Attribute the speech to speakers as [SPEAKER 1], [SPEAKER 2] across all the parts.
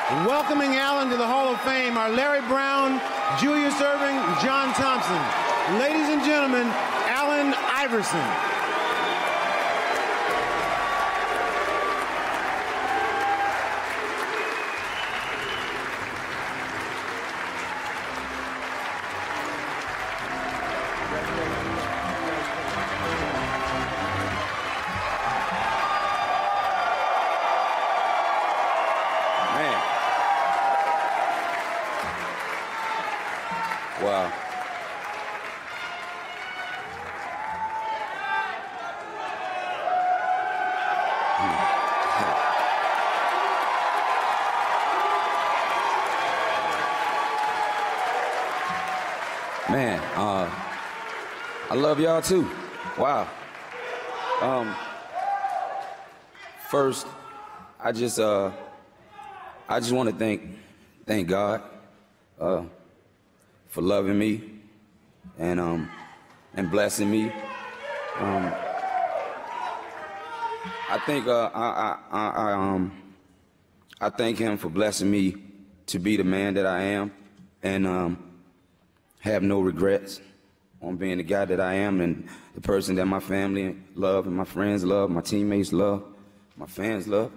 [SPEAKER 1] Welcoming Alan to the Hall of Fame are Larry Brown, Julius Erving, and John Thompson. Ladies and gentlemen, Alan Iverson.
[SPEAKER 2] Wow. Man, I love y'all too. Wow. First, I just want to thank God for loving me and blessing me. I thank Him for blessing me to be the man that I am, and have no regrets on being the guy that I am and the person that my family love and my friends love, my teammates love, my fans love.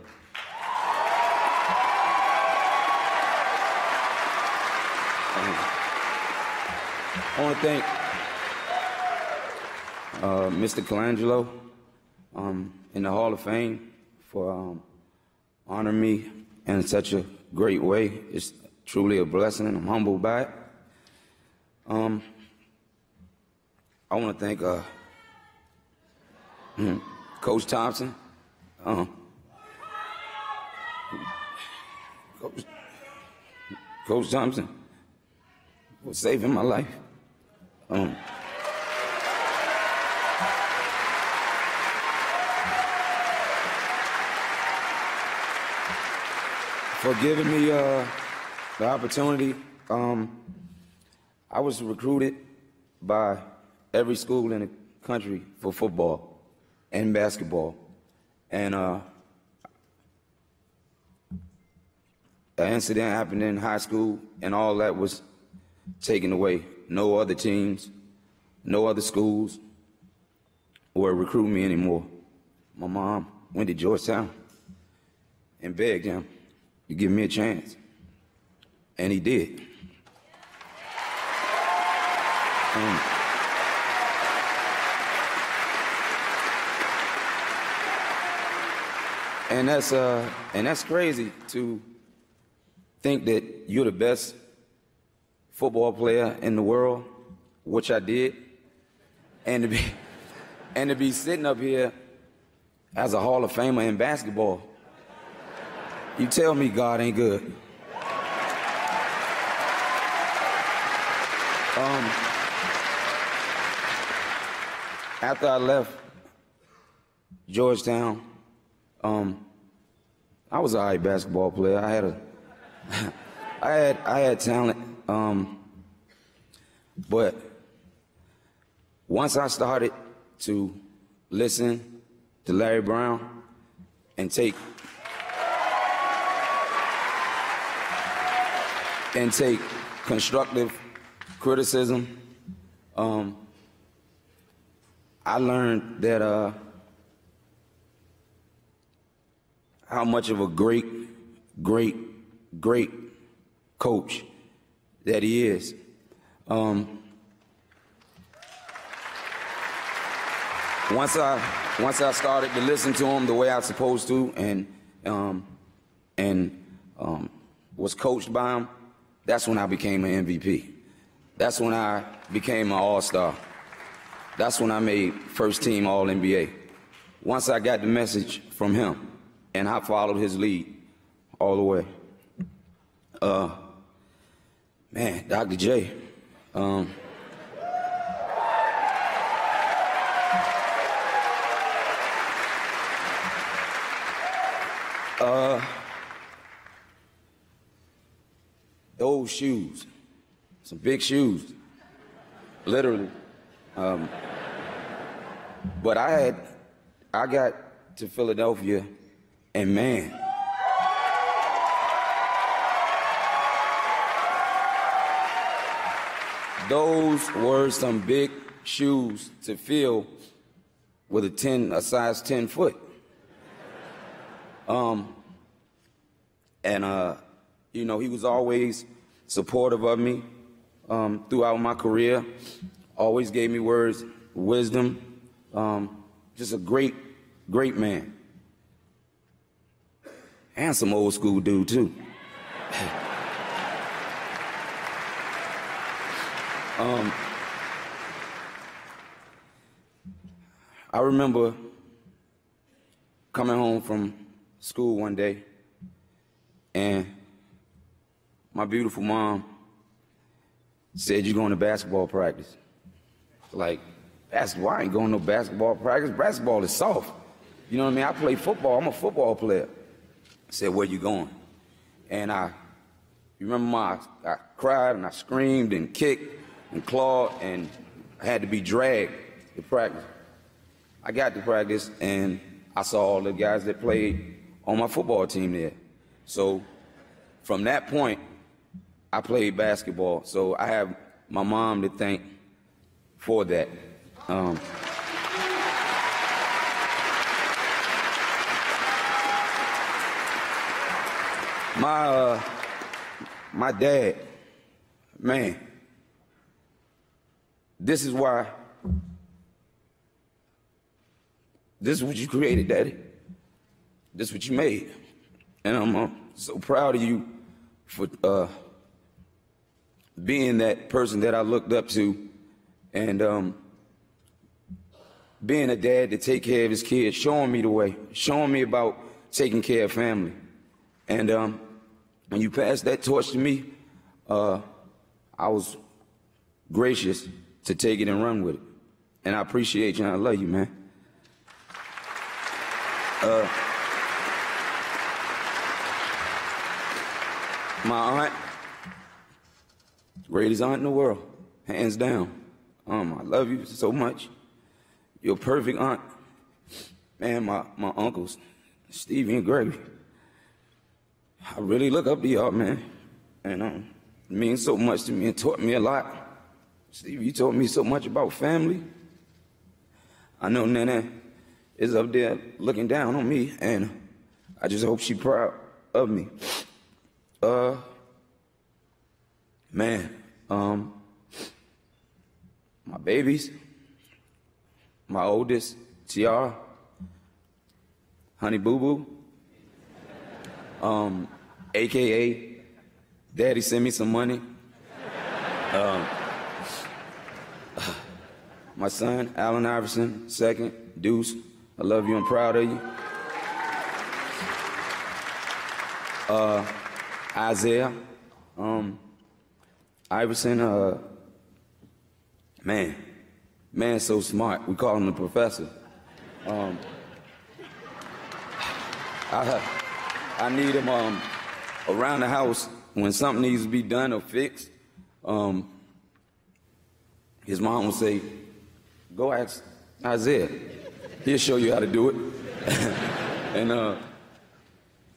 [SPEAKER 2] I want to thank Mr. Colangelo in the Hall of Fame for honoring me in such a great way. It's truly a blessing, and I'm humbled by it. I want to thank Coach Thompson, Coach Thompson for saving my life. For giving me the opportunity. I was recruited by every school in the country for football and basketball. And an incident happened in high school, and all that was taken away. No other teams, no other schools were recruiting me anymore. My mom went to Georgetown and begged him to give me a chance, and he did. And that's crazy to think that you're the best football player in the world, which I did, and to be sitting up here as a Hall of Famer in basketball. You tell me God ain't good. After I left Georgetown, I was an all right basketball player. I had talent, but once I started to listen to Larry Brown and take constructive criticism, I learned that how much of a great coach that he is. Once I started to listen to him the way I was supposed to, and was coached by him, that's when I became an MVP. That's when I became an all-star. That's when I made first team All-NBA. Once I got the message from him, and I followed his lead all the way. Man, Dr. J. Those shoes, some big shoes, literally. But I got to Philadelphia, and man, those were some big shoes to fill with a size 10 foot. You know, he was always supportive of me throughout my career, always gave me words, wisdom, just a great, great man. And some old school dude, too. I remember coming home from school one day, and my beautiful mom said, "You going to basketball practice?" Like, basketball? I ain't going to no basketball practice. Basketball is soft. You know what I mean? I play football. I'm a football player. I said, "Where you going?" And you remember I cried and I screamed and kicked and clawed, and I had to be dragged to practice. I got to practice, and I saw all the guys that played on my football team there. So from that point, I played basketball. So I have my mom to thank for that. My dad, man, this is what you created, Daddy. This is what you made. And I'm so proud of you for being that person that I looked up to, and being a dad to take care of his kids, showing me the way, showing me about taking care of family. And when you passed that torch to me, I was gracious to take it and run with it. And I appreciate you, and I love you, man. My aunt, greatest aunt in the world, hands down. I love you so much. You're a perfect aunt. Man, my uncles, Stevie and Gregory, I really look up to y'all, man. And it means so much to me and taught me a lot. Stevie, you taught me so much about family. I know Nana is up there looking down on me, and I just hope she's proud of me. Man, my babies, my oldest, Tiara, Honey Boo Boo, AKA Daddy sent me some money. My son, Allen Iverson, second, Deuce, I love you, I'm proud of you. Isaiah, Iverson, man, so smart. We call him the professor. I need him around the house when something needs to be done or fixed. His mom will say, "Go ask Isaiah. He'll show you how to do it." And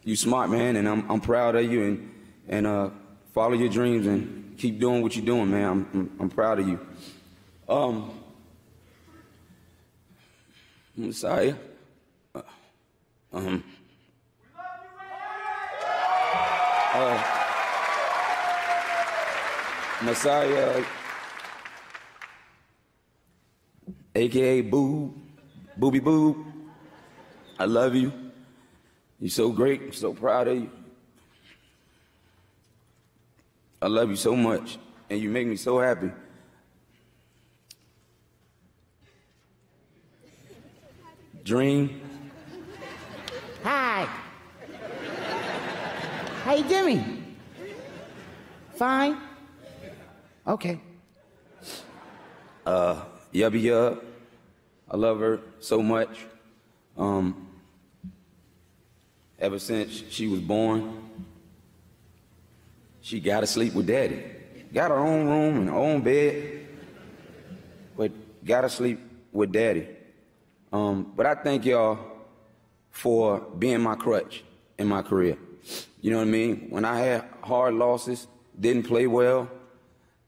[SPEAKER 2] you smart, man, and I'm proud of you, and follow your dreams and keep doing what you're doing, man. I'm proud of you. Messiah. Messiah, AKA Booby Boob, I love you. You're so great. I'm so proud of you. I love you so much, and you make me so happy. Dream.
[SPEAKER 3] Hi. How you doing? Fine? Okay.
[SPEAKER 2] Yubby Yub. I love her so much. Ever since she was born, she got to sleep with Daddy. Got her own room and her own bed, but got to sleep with Daddy. But I thank y'all for being my crutch in my career. You know what I mean? When I had hard losses, didn't play well,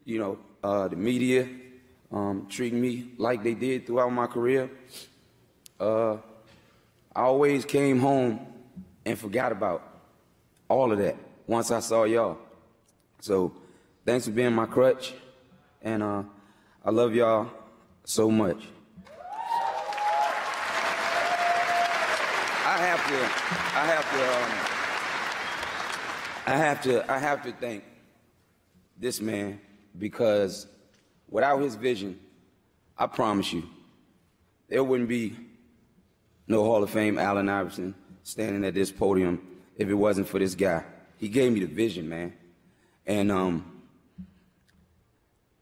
[SPEAKER 2] you know, the media treating me like they did throughout my career. I always came home and forgot about all of that once I saw y'all. So thanks for being my crutch, and I love y'all so much. I have to thank this man, because without his vision, I promise you, there wouldn't be no Hall of Fame Allen Iverson standing at this podium if it wasn't for this guy. He gave me the vision, man. And,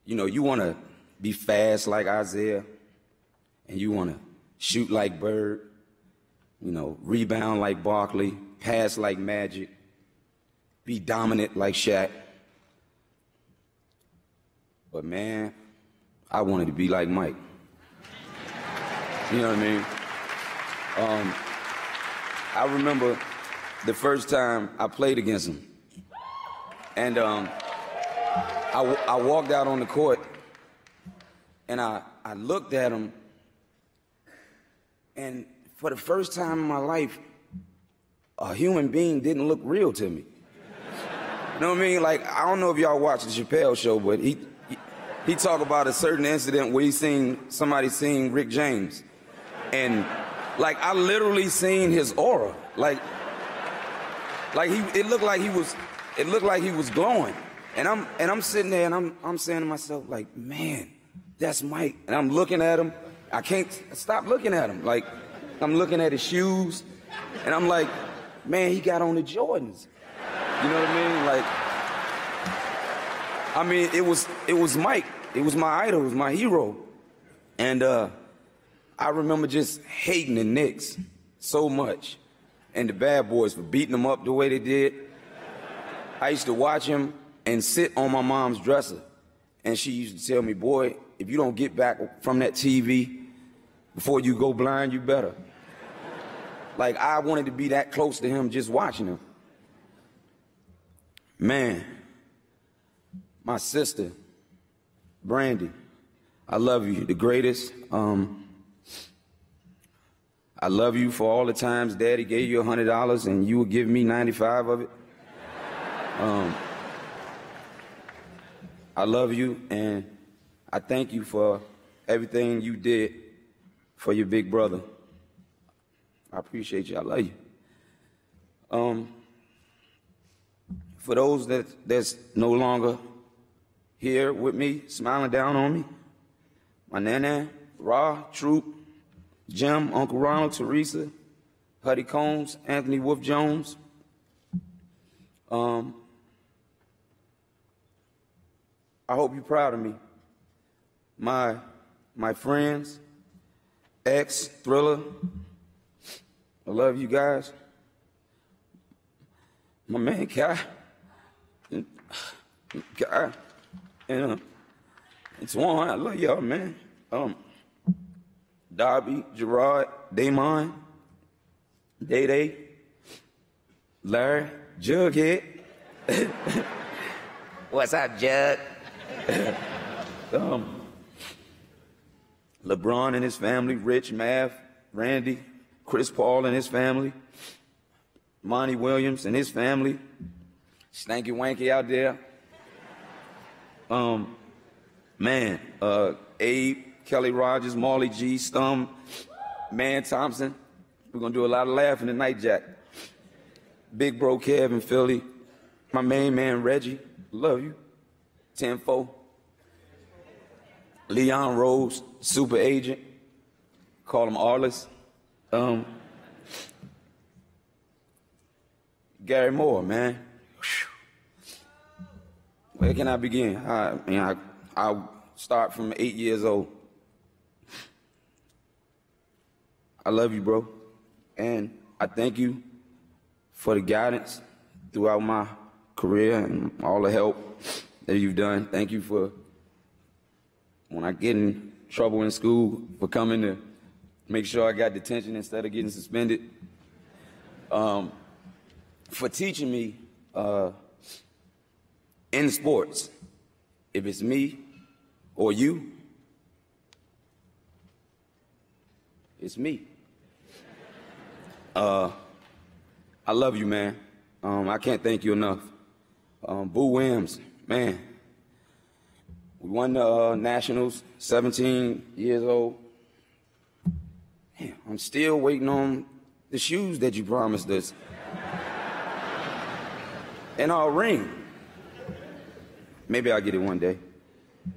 [SPEAKER 2] you know, you want to be fast like Isaiah, and you want to shoot like Bird, you know, rebound like Barkley, pass like Magic, be dominant like Shaq. But, man, I wanted to be like Mike. You know what I mean? I remember the first time I played against him. And I walked out on the court, and I looked at him, and for the first time in my life, a human being didn't look real to me. You know what I mean? Like, I don't know if y'all watch the Chappelle Show, but he talked about a certain incident where he seen somebody sing Rick James. And, like, I literally seen his aura. Like it looked like he was glowing. And I'm sitting there and I'm saying to myself, like, man, that's Mike. And I'm looking at him. I can't stop looking at him. Like, I'm looking at his shoes, and I'm like, man, he got on the Jordans. You know what I mean? Like, it was Mike. It was my idol. It was my hero. And I remember just hating the Knicks so much, and the bad boys for beating them up the way they did. I used to watch him and sit on my mom's dresser, and she used to tell me, boy, if you don't get back from that TV before you go blind, you better. Like, I wanted to be that close to him just watching him. Man, my sister, Brandy, I love you, the greatest. I love you for all the times Daddy gave you $100 and you would give me 95 of it. I love you, and I thank you for everything you did for your big brother. I appreciate you. I love you. For those that's no longer here with me, smiling down on me, my Nana, Ra, Troop, Jim, Uncle Ronald, Teresa, Huddy Combs, Anthony Wolf Jones. I hope you're proud of me. My friends, X, Thriller, I love you guys. My man, Kai, and Twan, I love y'all, man. Darby, Gerard, Damon, Day-Day, Larry, Jughead. What's up, Jug? LeBron and his family, Rich, Mav, Randy, Chris Paul and his family, Monty Williams and his family, Stanky Wanky out there. Man, Abe, Kelly Rogers, Marley G, Stum, Man Thompson. We're gonna do a lot of laughing tonight, Jack. Big bro Kev in Philly. My main man Reggie, love you. 10-4. Leon Rose, super agent. Call him Arliss. Gary Moore, man. Where can I begin? I'll start from 8 years old. I love you, bro. And I thank you for the guidance throughout my career and all the help that you've done. Thank you for, when I get in trouble in school, for coming to make sure I got detention instead of getting suspended. For teaching me in sports, if it's me or you, it's me. I love you, man. I can't thank you enough. Boo Williams, man. We won the Nationals, 17 years old. Damn, I'm still waiting on the shoes that you promised us. And our ring. Maybe I'll get it one day.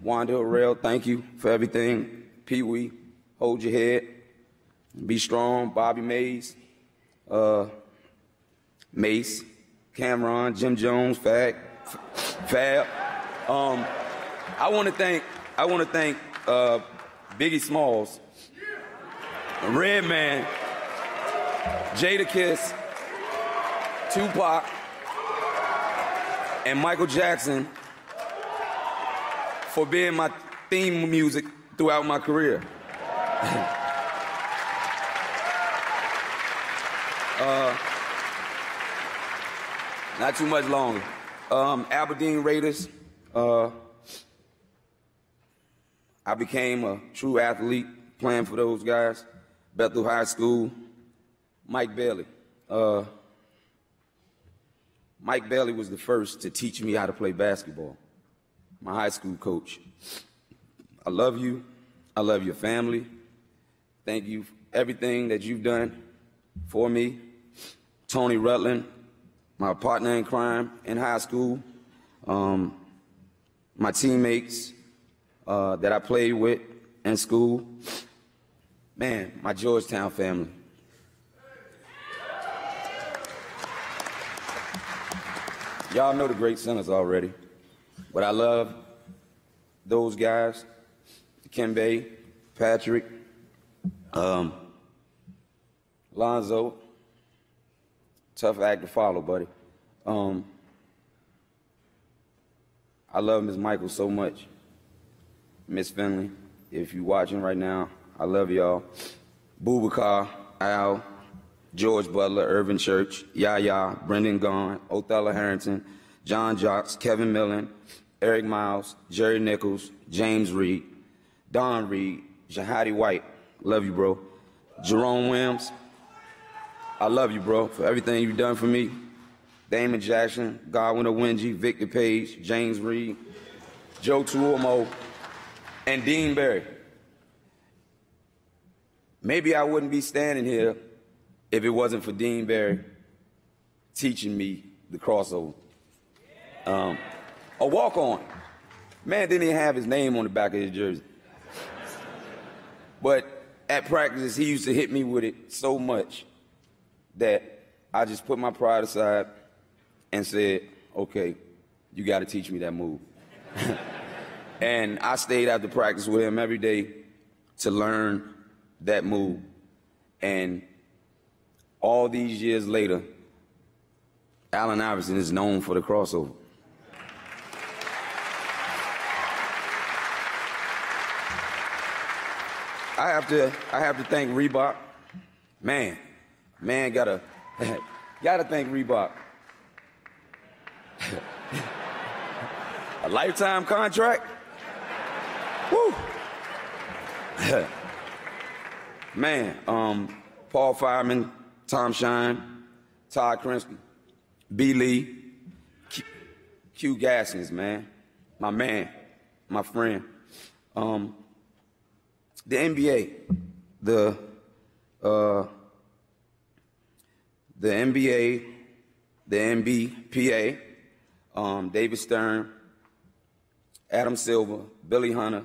[SPEAKER 2] Wanda Harrell, thank you for everything. Pee Wee, hold your head. Be strong. Bobby Mays, Mace, Cameron, Jim Jones, Fab. I want to thank Biggie Smalls, Redman, Jada Kiss, Tupac, and Michael Jackson for being my theme music throughout my career. Not too much longer. Aberdeen Raiders. I became a true athlete playing for those guys. Bethel High School. Mike Bailey. Mike Bailey was the first to teach me how to play basketball. My high school coach. I love you. I love your family. Thank you for everything that you've done for me. Tony Rutland, my partner in crime in high school. My teammates that I played with in school. Man, my Georgetown family. Y'all know the great centers already, but I love those guys, Kembe, Patrick, Lonzo. Tough act to follow, buddy. I love Miss Michael so much. Miss Finley, if you're watching right now, I love y'all. Boubacar, Al, George Butler, Irvin Church, Yaya, Brendan Gaughan, Othello Harrington, John Jocks, Kevin Millen, Eric Miles, Jerry Nichols, James Reed, Don Reed, Jahadi White, love you, bro. Jerome Williams, I love you, bro, for everything you've done for me. Damon Jackson, Godwin Owinji, Victor Page, James Reed, Joe Tuomo, and Dean Barry. Maybe I wouldn't be standing here if it wasn't for Dean Barry teaching me the crossover. A walk-on. Man didn't even have his name on the back of his jersey. But at practice, he used to hit me with it so much that I just put my pride aside and said, okay, you got to teach me that move. And I stayed after practice with him every day to learn that move. And all these years later, Allen Iverson is known for the crossover. I have to thank Reebok. Man gotta thank Reebok. A lifetime contract? Woo! Man, Paul Fireman, Tom Shine, Todd Krinsky, B. Lee, Q Gaskins, man, my friend. The NBA, the NBA, the NBPA, David Stern, Adam Silver, Billy Hunter,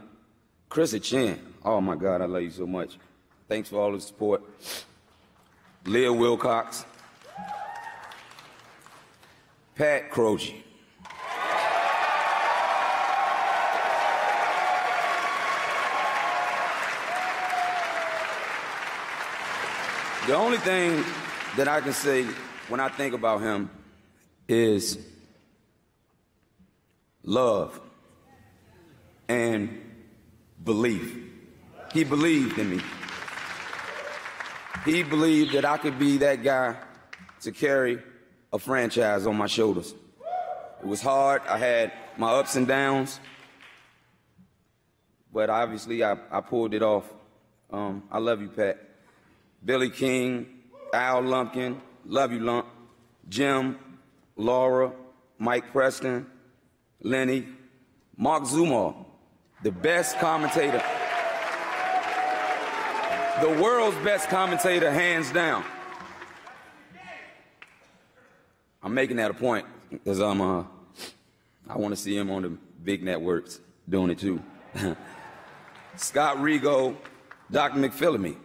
[SPEAKER 2] Chris Chin. Oh my God, I love you so much. Thanks for all the support. Leah Wilcox, Pat Croce. The only thing that I can say when I think about him is love and belief. He believed in me. He believed that I could be that guy to carry a franchise on my shoulders. It was hard. I had my ups and downs. but obviously I pulled it off. I love you, Pat. Billy King, Al Lumpkin, love you, Lump. Jim, Laura, Mike Preston, Lenny, Mark Zumar, the best commentator, the world's best commentator, hands down. I'm making that a point because I want to see him on the big networks doing it too. Scott Rigo, Dr. McPhillamy,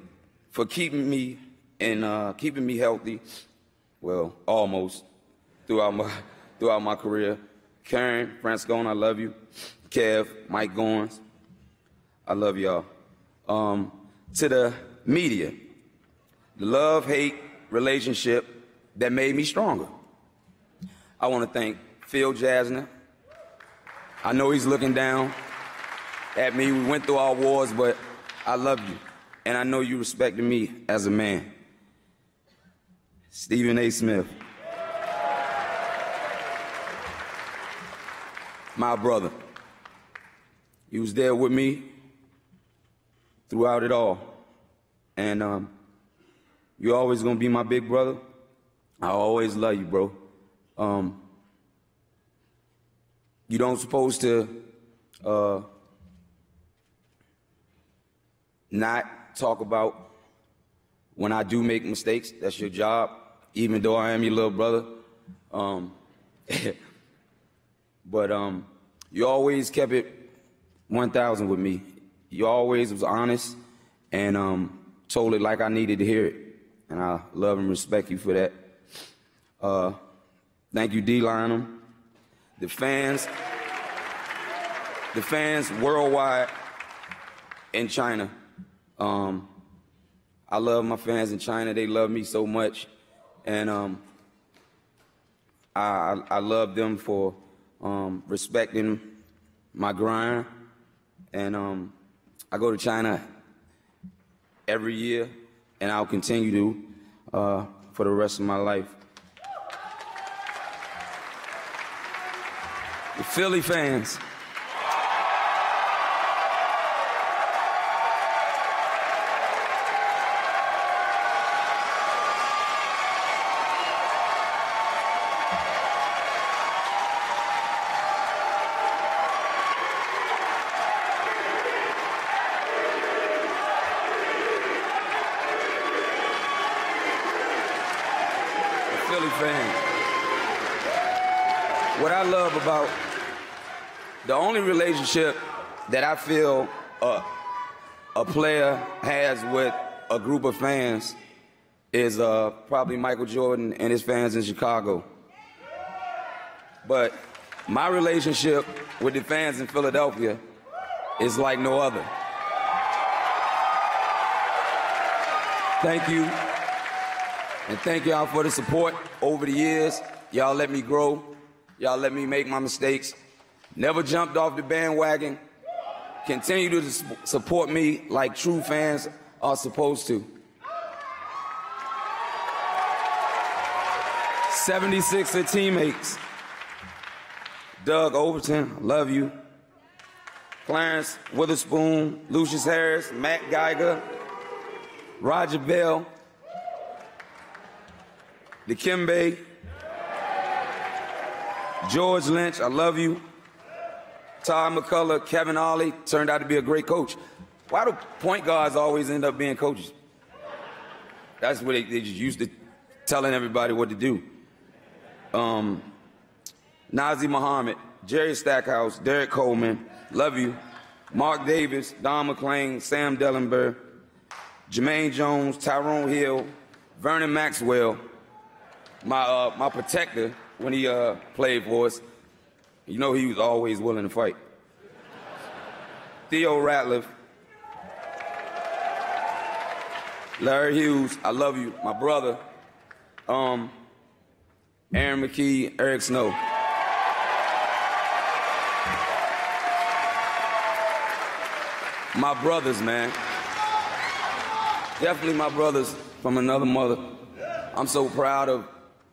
[SPEAKER 2] for keeping me healthy, well, almost throughout my career. Karen Franscone, I love you. Kev, Mike Goins, I love y'all. To the media, the love-hate relationship that made me stronger. I want to thank Phil Jasner. I know he's looking down at me. We went through our wars, but I love you. And I know you respected me as a man. Stephen A. Smith. My brother. He was there with me throughout it all. And you're always going to be my big brother. I always love you, bro. You don't supposed to not talk about when I do make mistakes. That's your job, even though I am your little brother. But you always kept it 1,000 with me. You always was honest and told it like I needed to hear it. And I love and respect you for that. Thank you, D. Lionel. The fans worldwide in China. I love my fans in China. They love me so much. And I love them for respecting my grind. And I go to China every year, and I'll continue to for the rest of my life. The Philly fans. What I love about the only relationship that I feel a player has with a group of fans is probably Michael Jordan and his fans in Chicago. But my relationship with the fans in Philadelphia is like no other. Thank you. And thank y'all for the support over the years. Y'all let me grow. Y'all let me make my mistakes. Never jumped off the bandwagon. Continue to support me like true fans are supposed to. 76er teammates. Doug Overton, love you. Clarence Witherspoon, Lucius Harris, Matt Geiger, Roger Bell, Dikembe, George Lynch, I love you. Todd McCullough, Kevin Ollie, turned out to be a great coach. Why do point guards always end up being coaches? That's what they just used to telling everybody what to do. Nazi Muhammad, Jerry Stackhouse, Derek Coleman, love you. Mark Davis, Don McClain, Sam Dellenberg, Jermaine Jones, Tyrone Hill, Vernon Maxwell, my protector when he played for us. You know he was always willing to fight. Theo Ratliff, Larry Hughes, I love you. My brother, Aaron McKee, Eric Snow. My brothers, man. Definitely my brothers from another mother. I'm so proud of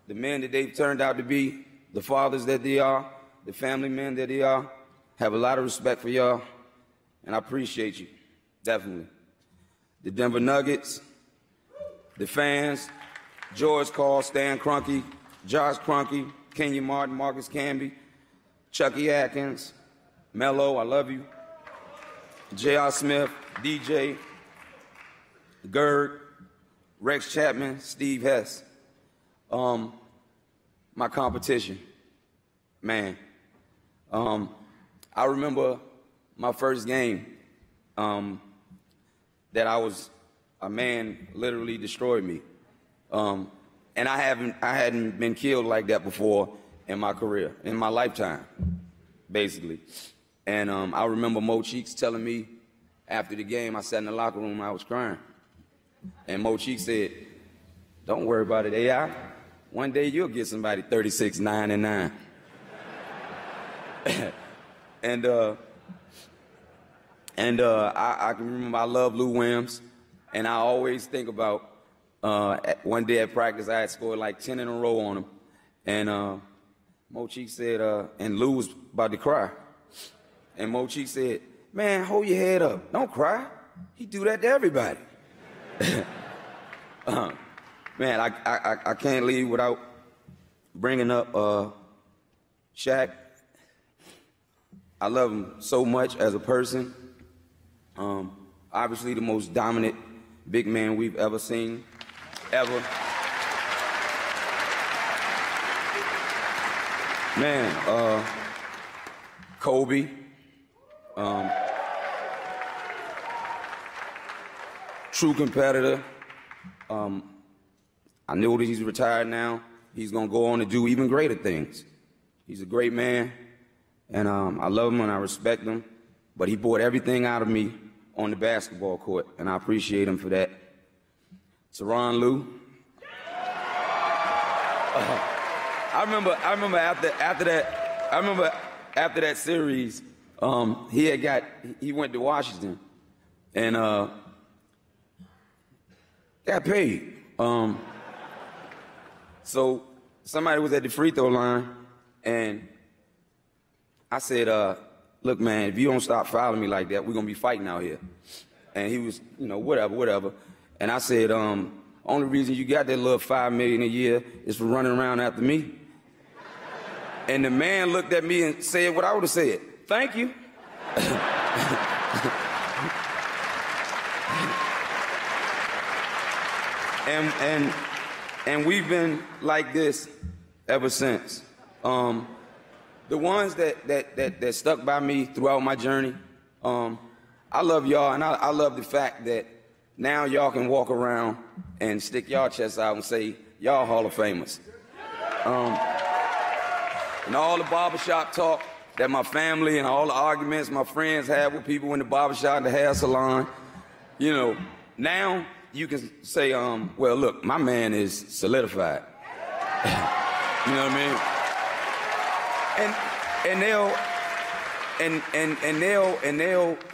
[SPEAKER 2] the men that they've turned out to be, the fathers that they are, the family men that they are. Have a lot of respect for y'all. and I appreciate you, definitely. The Denver Nuggets, the fans, George Carl, Stan Kroenke, Josh Kroenke, Kenyon Martin, Marcus Camby, Chucky Atkins, Melo, I love you, J.R. Smith, DJ, Gerd, Rex Chapman, Steve Hess. My competition, man. I remember my first game that a man literally destroyed me. And I hadn't been killed like that before in my career, in my lifetime, basically. And I remember Mo Cheeks telling me after the game, I sat in the locker room, I was crying. And Mo Cheeks said, "Don't worry about it, AI. One day you'll get somebody 36, 9, and 9. I can remember I love Lou Williams, and I always think about one day at practice I had scored like 10 in a row on him, and Mo Cheeks said, and Lou was about to cry, and Mo Cheeks said, "Man, hold your head up, don't cry. He do that to everybody." Man, I can't leave without bringing up Shaq. I love him so much as a person. Obviously the most dominant big man we've ever seen, ever. Man, Kobe. True competitor. I know that he's retired now. He's gonna go on to do even greater things. He's a great man, and I love him and I respect him, but he brought everything out of me on the basketball court, and I appreciate him for that. Tyronn Lue. I remember after that series, he went to Washington and got paid. So somebody was at the free throw line, and I said, "Look, man, if you don't stop fouling me like that, we're gonna be fighting out here." And he was, whatever. And I said, "Only reason you got that little $5 million a year is for running around after me." And the man looked at me and said what I would have said: "Thank you." And we've been like this ever since. The ones that stuck by me throughout my journey, I love y'all, and I love the fact that now y'all can walk around and stick y'all chests out and say, y'all Hall of Famers. And all the barbershop talk that my family and all the arguments my friends had with people in the barbershop and the hair salon, now you can say, well, look, my man is solidified. You know what I mean?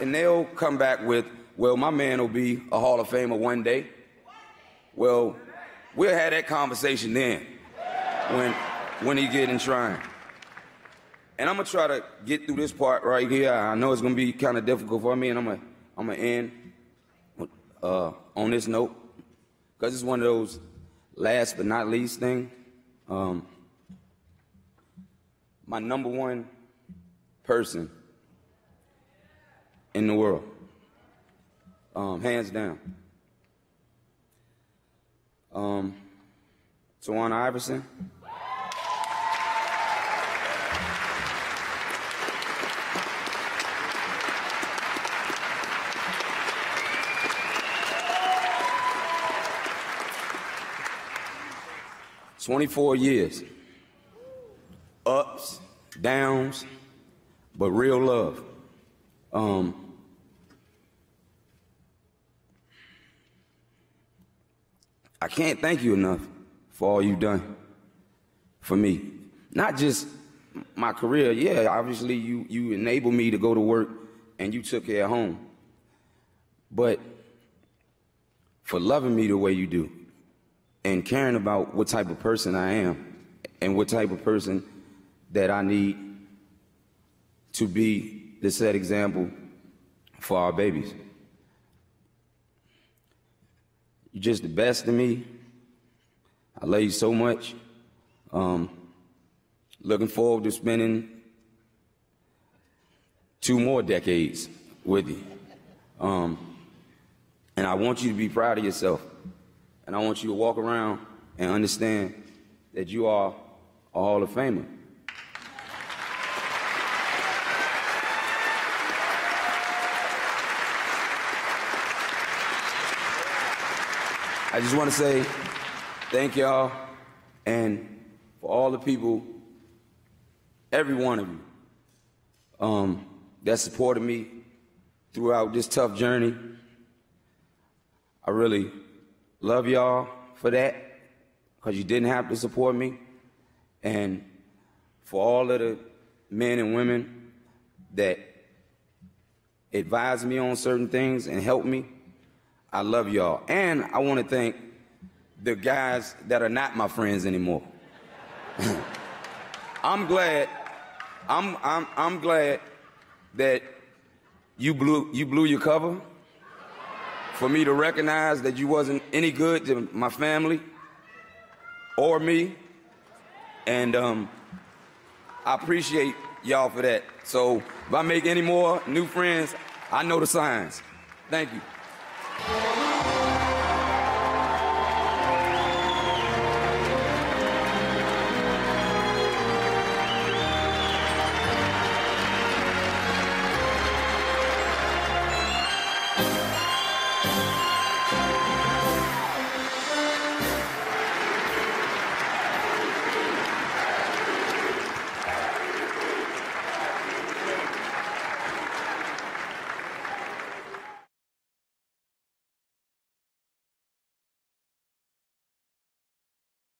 [SPEAKER 2] And they'll come back with, well, my man will be a Hall of Famer one day. Well, we'll have that conversation then when he get enshrined. And I'm gonna try to get through this part right here. I know it's gonna be kind of difficult for me, and I'm gonna end on this note, because it's one of those last but not least thing. My number one person in the world, hands down, Tawana Iverson. "24 years, ups, downs, but real love. I can't thank you enough for all you've done for me. Not just my career. Yeah, obviously you enabled me to go to work and you took care of home. But for loving me the way you do and caring about what type of person I am and what type of person that I need to be the set example for our babies. You're just the best to me. I love you so much. Looking forward to spending 2 more decades with you. And I want you to be proud of yourself. And I want you to walk around and understand that you are a Hall of Famer. I just want to say thank y'all, and for all the people, every one of you, that supported me throughout this tough journey. I really love y'all for that, because you didn't have to support me. And for all of the men and women that advised me on certain things and helped me, I love y'all. And I want to thank the guys that are not my friends anymore. I'm glad that you blew your cover for me to recognize that you wasn't any good to my family or me. And I appreciate y'all for that. So if I make any more new friends, I know the signs. Thank you.